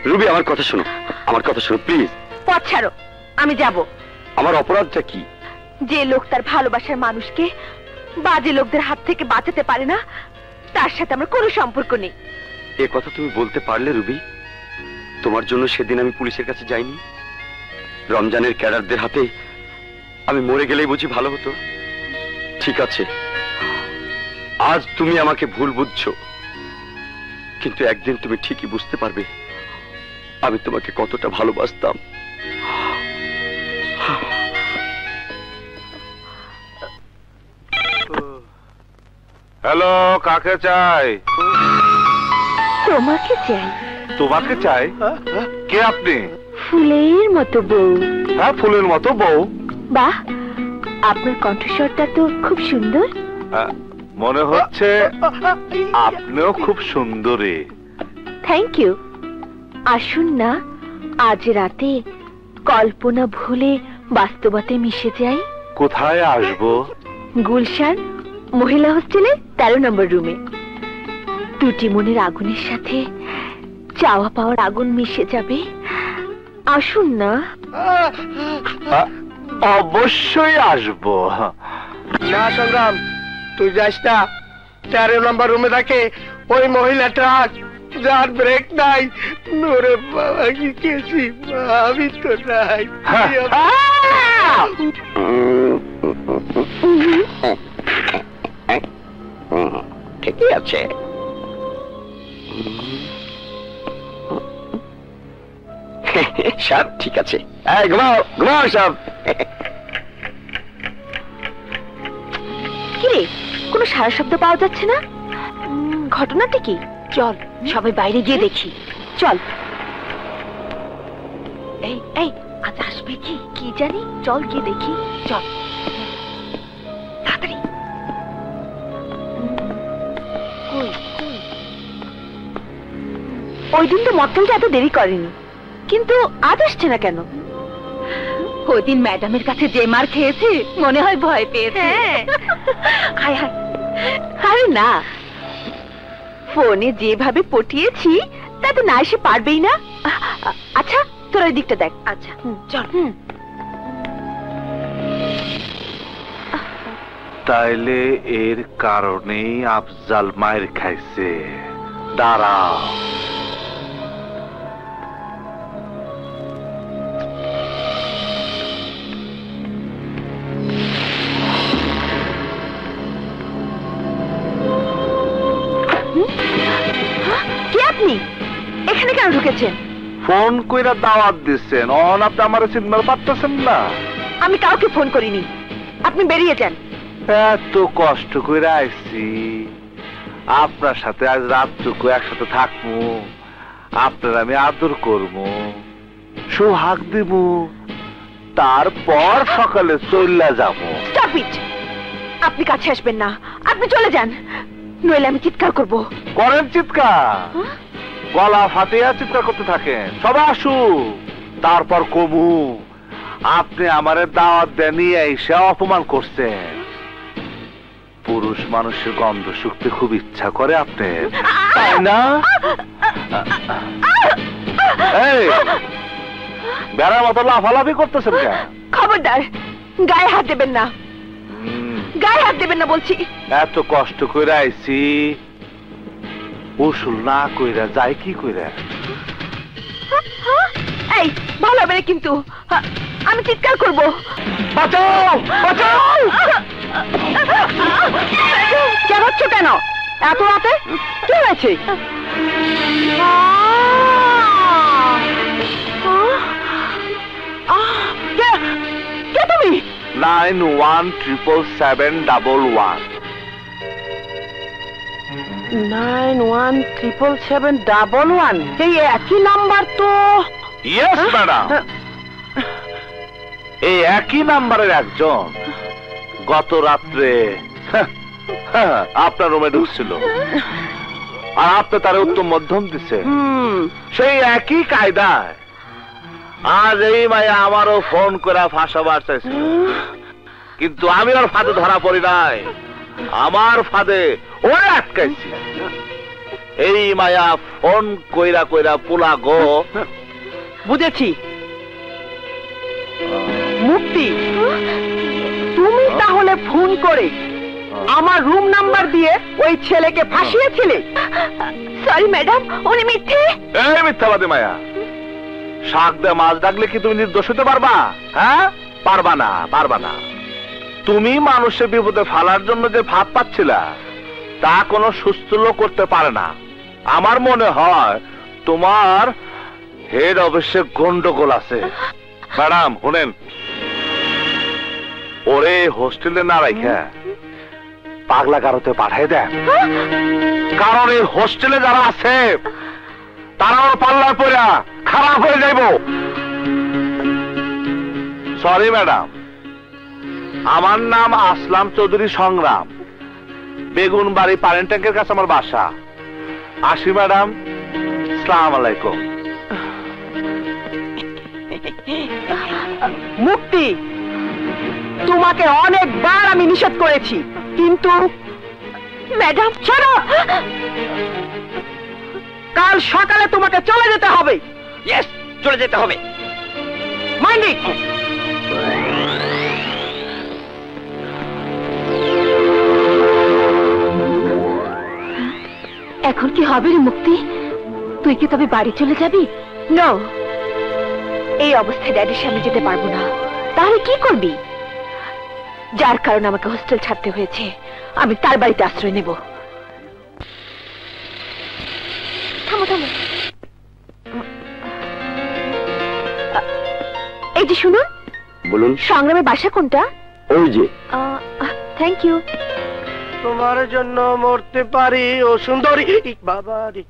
Ruby আমার কথা শোনো, আমার কথা শোনো প্লিজ। পথ ছাড়ো, আমি যাব। আমার অপরাধটা কি? যে লোক তার ভালোবাসার মানুষকে বাজে লোকদের হাত থেকে বাঁচাতে পারে না, তার সাথে আমার কোনো সম্পর্ক নেই। এ কথা তুমি বলতে পারলে রুবি? তোমার জন্য সেদিন আমি পুলিশের কাছে যাইনি? রমজানের ক্যাডারদের হাতে আমি মরে গেলেই বুঝি ভালো হতো? ঠিক আছে, আজ তুমি আমাকে ভুল বুঝছো, কিন্তু একদিন তুমি ঠিকই বুঝতে পারবে আমি তোমাকে কতটা ভালোবাসতাম। হ্যালো, কাকে চাই? তোমাকে চাই। তোমাকে চাই? কে আপনি? ফুলের মতো বউ। হ্যাঁ, ফুলের মতো বউ। বাহ, আপনার কণ্ঠস্বরটা তো খুব সুন্দর। মনে হচ্ছে আপনিও খুব সুন্দরী। Thank you. আসুন না, আজ রাতে কল্পনা ভুলে বাস্তবতে মিশে যাই। কোথায় আসবো? গুলশান মহিলা হোস্টেলে 13 নম্বর রুমে। দুটি মনের আগুনের সাথে চাওয়া পাওয়ার আগুন মিশে যাবে। আসুন না। অবশ্যই আসবো। না সংগ্রাম, তুই যাস না। 13 নম্বর রুমে থাকে ওই মহিলাটা, যার ব্রেক নাই। নোরে বাবা, কি কেছি, আমি তো নাই। ঠিকই আছে। সব ঠিক আছে। ঘুমাও ঘুমাও সব। কিরে, কোনো সারা শব্দ পাওয়া যাচ্ছে না? ঘটনাটা কি? চল সবাই বাইরে গিয়ে দেখি। চল। এই এই, আজ আসবে কি কি জানি। চল গিয়ে দেখি, চল তাড়াতাড়ি। ওই দিন তো মক্কেলটা এত দেরি করেনি, কিন্তু আজ আসছে না কেন? ওই দিন ম্যাডামের কাছে যে মার খেয়েছে, মনে হয় ভয় পেয়েছে। হায় হায়, আরে না, ফোনে যেভাবে পটিয়েছি তাতে না এসে পারবেই না। আচ্ছা, তোর ওই দিকটা দেখ। আচ্ছা চল। তাইলে এর কারণেই আফজাল মায়ের খাইছে। দাঁড়াও। কে আপনি? এখানে কেন ঢুকেছেন? ফোন কইরা দাওয়াত দিচ্ছেন, অন আপনি আমার সিগন্যাল পাচ্ছেন না। আমি কাউকে ফোন করিনি, আপনি বেরিয়ে যান। এত কষ্ট করে আইছি, আপনার সাথে আজ রাতটুকু একসাথে থাকবো, আপনার আমি আদর করবো, সোহাগ দিব, তারপর সকালে চলে যাবো। Stop it! আপনি কাছে আসবেন না, আপনি চলে যান, নইলে আমি চিৎকার করব। করেন চিৎকার, গলা ফাটিয়া চিৎকার করতে থাকেন। সবাই আসু, তারপর কমু আপনি আমারে দাওয়াত দেনি, এসে অপমান করছেন। পুরুষ মানুষের গন্ধ শুকতে খুব ইচ্ছা করে আপনার, তাই না? এই বেড়ার মতো লাফালাফি করতেছেন কেন? খবরদার, গায়ে হাত দেবেন না, গায়ে হাত দেবেন না বলছি। এত কষ্ট করে আইছি, উসুল না কইরা যাই কি কইরা? এই ভালো হবে না কিন্তু, আমি চিৎকার করবো। বাঁচাও বাঁচাও! চেঁচাচ্ছ কেন এত রাতে? কি হয়েছে? কে তুমি? 917771 917711। এই একই নাম্বার তো। ইয়েস ম্যাডাম, এই একই নাম্বারের একজন গত রাত্রে আপনার রুমে ঢুকছিল, আর আপনি তার উত্তম মধ্যম দিচ্ছে সেই একই কায়দায়। আজ এই মায়া আমারও ফোন করে ফাঁসাবার চাইছিল, কিন্তু আমি ওর ফাঁদে ধরা পড়ি নাই, আমার ফাঁদে ওরে আটকাইছি। এই মায়া ফোন কইরা কইরা পোলা গো। বুঝেছি। মুক্তি, তুমি তাহলে ফোন করে আমার রুম নাম্বার দিয়ে ওই ছেলেকে ফাঁসিয়েছিলে? সরি ম্যাডাম, উনি মিথ্যে। এই মিথ্যাবাদী মায়া, শাক দিয়ে মাছ ডাকলে কি তুমি নির্দোষ হতে পারবা? হ্যাঁ, পারবা না, পারবা না। তুমি মানুষের বিপদে ফালার জন্য যে ভাব পাচ্ছিলা তা কোনো সুস্থ লোক করতে পারে না। আমার মনে হয় তোমার হেড অফিসে গন্ডগোল আছে। ম্যাডাম শুনেন, ওরে হোস্টেলে না রাখা পাগলা গারোতে পাঠাই দেন, কারণ এই হোস্টেলে যারা আছে তারাও পাল্লায় পড়া খারাপ হয়ে যাইব। সরি ম্যাডাম, আমার নাম আসলাম চৌধুরী সংগ্রাম, বেগুন বাড়ি পারেন ট্যাঙ্কের কাছে আমার বাসা। আসি ম্যাডাম, আসসালামু আলাইকুম। মুক্তি, তোমাকে অনেকবার আমি নিষেধ করেছি, কিন্তু ম্যাডাম ছাড়ো। কাল সকালে তোমাকে চলে যেতে হবে। ইয়েস, চলে যেতে হবে। Mind it. এখন কি হবে রে মুক্তি? তুই কি তবে বাড়ি চলে যাবি? নো, এই অবস্থায় ড্যাডির সামনে যেতে পারবো না। তাহলে কি করবি? যার কারণে আমাকে হোস্টেল ছাড়তে হয়েছে, আমি তার বাড়িতে আশ্রয় নেব। থামো থামো, এই যে শুনুন। বলুন। সংগ্রামের বাসা কোনটা? ওই যে। Thank you. তোমার জন্য মরতে পারি ও সুন্দরী। বাবা রে,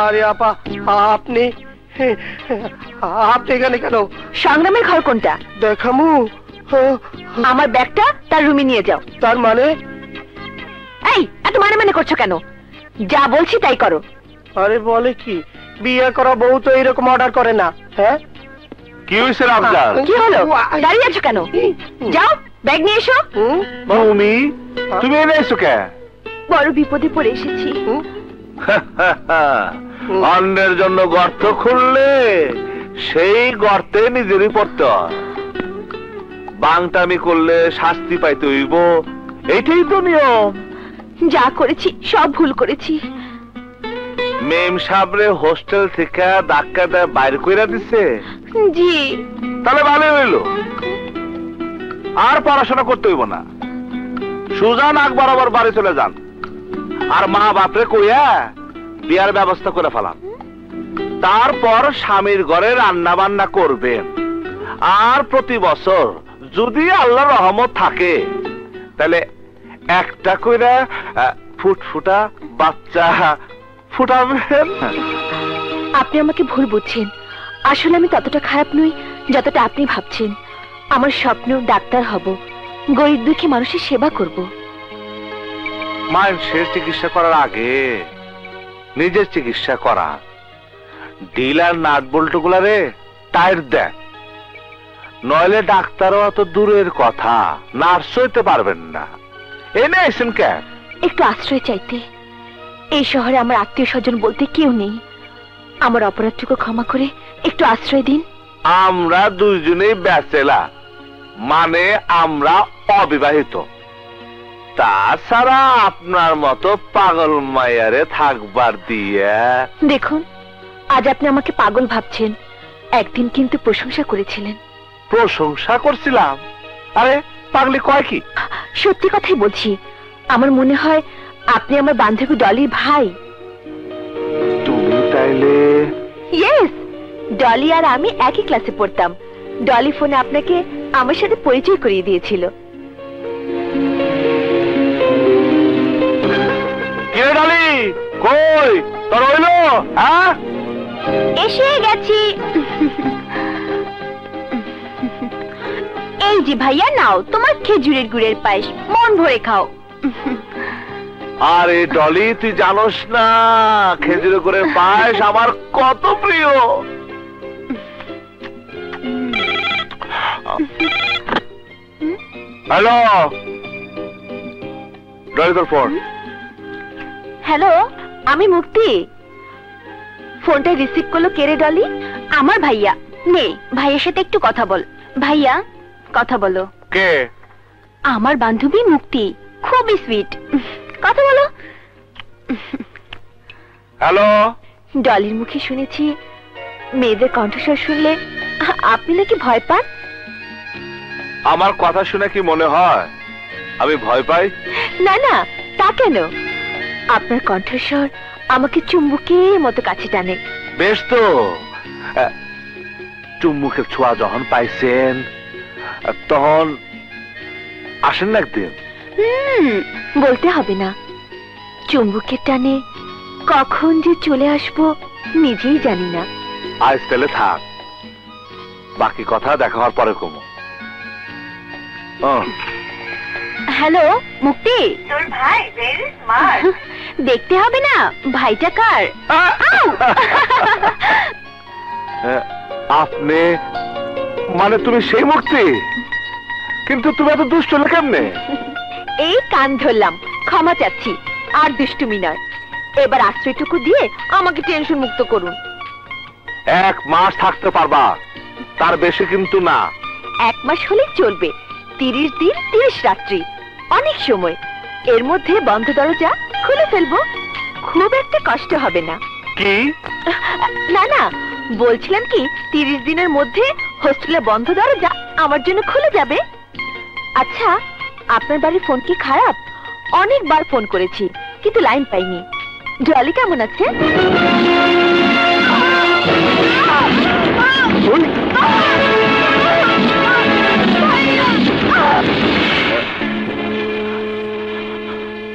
আরে আপা, আপনি এখানে কেন? সংগ্রামের ঘর কোনটা? দেখামু। আমার ব্যাগটা তার রুমে নিয়ে যাও। তার মানে? এই, এত মানে মানে করছো কেন? যা বলছি তাই করো। আরে বলে কি, বিয়ে করা বউ তো এরকম অর্ডার করে না। হ্যাঁ, কি হয়েছে রামজান? কি হলো? দাঁড়িয়ে আছো কেন? যাও, ব্যাগ নিয়ে এসো। তুমি তুমি এনে এসো কে? বড় বিপদে পড়ে এসেছি। অন্যের জন্য গর্ত খুললে সেই গর্তে নিজেরই পড়তে হয়। বাংটামি করলে শাস্তি পাইতে হইব, এইটাই তো নিয়ম। যা করেছি সব ভুল করেছি। মেম সাবরে হোস্টেল থেকে ধাক্কা দেয় বাইর কইরা দিছে। জি। তাহলে ভালো হইল, আর পড়াশোনা করতে হইব না। সুজা নাক বরাবর বাড়ি চলে যান, আর মা বাপরে কইয়া বিয়ার ব্যবস্থা করে ফেলান। তারপর স্বামীর ঘরে রান্না বান্না করবেন, আর প্রতি বছর যদি আল্লাহর রহমত থাকে তাহলে একটা কইরা ফুটফুটা বাচ্চা ফুটাবেন। আপনি আমাকে ভুল বুঝছেন। আসলে আমি ততটা খারাপ নই যতটা আপনি ভাবছেন। আমার স্বপ্ন ডাক্তার হব, গরিব দুঃখী মানুষের সেবা করব। মানুষের চিকিৎসা করার আগে নিজের চিকিৎসা করা। ডিলার নাট বল্টু গুলারে টায়ার দেন, নইলে ডাক্তারও অত দূরের কথা, নার্স হইতে পারবেন না। এনে এসেন কেন? একটু আশ্রয় চাইতে। এই শহরে আমার আত্মীয় স্বজন বলতে কেউ নেই। আমার অপরাধটুকু ক্ষমা করে একটু আশ্রয় দিন। আমরা দুইজনেই ব্যাচেলা, মানে আমরা অবিবাহিত। তাছাড়া আপনার মতো পাগল মায়ারে থাকবার দিয়ে। দেখুন, আজ আপনি আমাকে পাগল ভাবছেন, একদিন কিন্তু প্রশংসা করেছিলেন। প্রশংসা করছিলাম? আরে পাগলি কয় কি? সত্যি কথাই বলছি। আমার মনে হয় আপনি আমার বান্ধবী ডলির ভাই। তুমি তাইলে? ইয়েস, ডলি আর আমি একই ক্লাসে পড়তাম। ডলি ফোনে আপনাকে আমার সাথে পরিচয় করিয়ে দিয়েছিল। কে ডলি? কই তোর হইল? হ্যাঁ, এসে গেছি। এই যে ভাইয়া, নাও তোমার খেজুরের গুড়ের পায়েস, মন ভরে খাও। আরে ডলি, তুই জানোস না খেজুরে করে পায়েস আমার কত প্রিয়। হ্যালো ডলি, তোর ফোন। হ্যালো, আমি মুক্তি। ফোনটা রিসিভ করলো কে রে ডলি? আমার ভাইয়া। নে, ভাইয়ের সাথে একটু কথা বল। ভাইয়া, কথা বলো। কে? আমার বান্ধবী মুক্তি, খুবই সুইট। কথা বলো। হ্যালো। ডলির মুখে শুনেছি মেয়েদের কণ্ঠস্বর শুনলে আপনি নাকি ভয় পান। আমার কথা শুনে কি মনে হয় আমি ভয় পাই? না না, তা কেন? আপনার কণ্ঠস্বর আমাকে চুম্বকের মতো কাছে টানে। বেশ তো, চুম্বুকের ছোঁয়া যখন পাইছেন তখন আসেন না একদিন। বলতে হবে না। চুম্বকের টানে কখন যে চলে আসবো নিজেই জানি না। আজ তাহলে থাক, বাকি কথা দেখা হওয়ার পরে কমো। হ্যালো মুক্তি, তোর ভাই ভেরি স্মার্ট। দেখতে হবে না ভাইটা কার। আপনি মানে তুমি সেই মুক্তি? কিন্তু তুমি এত দুষ্ট হলে কেমনে? এই কান ধরলাম, ক্ষমা চাচ্ছি। আর দুষ্টুমি নয়, এবার আশ্রয়টুকু দিয়ে আমাকে টেনশন মুক্ত করুন। 1 মাস থাকতে পারবা, তার বেশি কিন্তু না। 1 মাস হলে চলবে। 30 দিন 30 রাত্রি, অনেক সময়। এর মধ্যে বন্ধ দরজা খুলে ফেলবো, খুব একটা কষ্ট হবে না। কি? না না, বলছিলাম কি 30 দিনের মধ্যে হোস্টেলে বন্ধ দরজা আমার জন্য খুলে যাবে। আচ্ছা, আপনার বাড়ির ফোন কি খারাপ? অনেকবার ফোন করেছি কিন্তু লাইন পাইনি। ডলি কেমন আছে?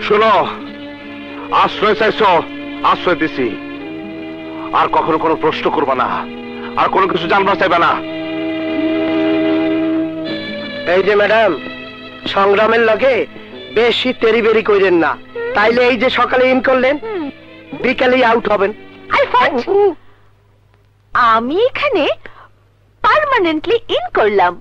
শোনো, আশ্রয় চাইছো, আশ্রয় দিছি। আর কখনো কোনো প্রশ্ন করবা না, আর কোনো কিছু জানবা চাইবে না। এই যে ম্যাডাম, সংগ্রামের লগে বেশি তেরিবেরি কইরেন না, তাইলে এই যে সকালে ইন করলেন বিকালেই আউট হবেন। আমি এখানে পার্মানেন্টলি ইন করলাম।